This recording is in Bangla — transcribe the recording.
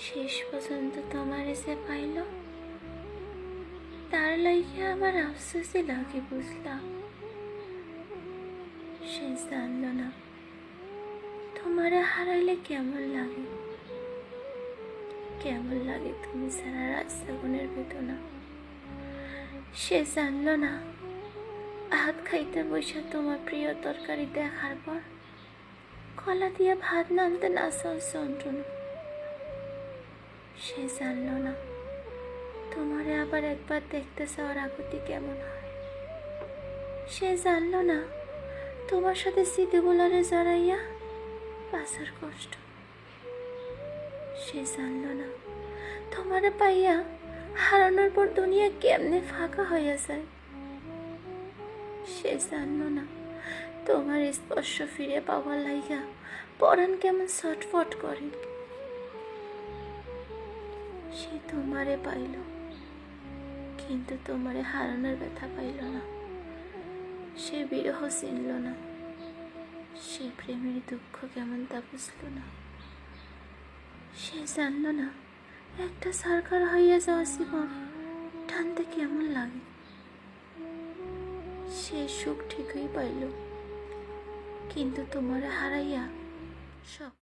শেষ পর্যন্ত তোমার এসে পাইল, তার লাইগা আমার আফসোসই লাগে বুঝলাম। সে জানল না তোমারে হারাইলে কেমন লাগে, কেমন লাগে তুমি ছাড়া রাজসাগনের বেদনা। সে জানল না ভাত খাইতে বসে তোমার প্রিয় তরকারি দেখার পর কলা দিয়ে ভাত নামতে না চাও যন্ত্রণা। সে জানল না তোমারে আবার একবার দেখতে চাওয়ার আকুতি কেমন হয়। সে জানল না তোমার সাথে স্মৃতিগুলারে জড়াইয়া বাঁচার কষ্ট। সে জানল না তোমারে পাইয়া হারানোর পর দুনিয়া কেমনে ফাঁকা হইয়া যায়। সে জানল না তোমার স্পর্শ ফিরে পাওয়ার লাইগা পরাণ কেমন ছটফট করে। সে তোমারে পাইল, কিন্তু তোমারে হারানোর ব্যথা পাইল না। সে বিরহ চিনল না, সে প্রেমের দুঃখ কেমন তা বুঝল না। সে জানল না একটা সরকার হইয়া যাওয়া জীবন টানতে কেমন লাগে। সে সুখ ঠিকই পাইল, কিন্তু তোমার হারাইয়া সব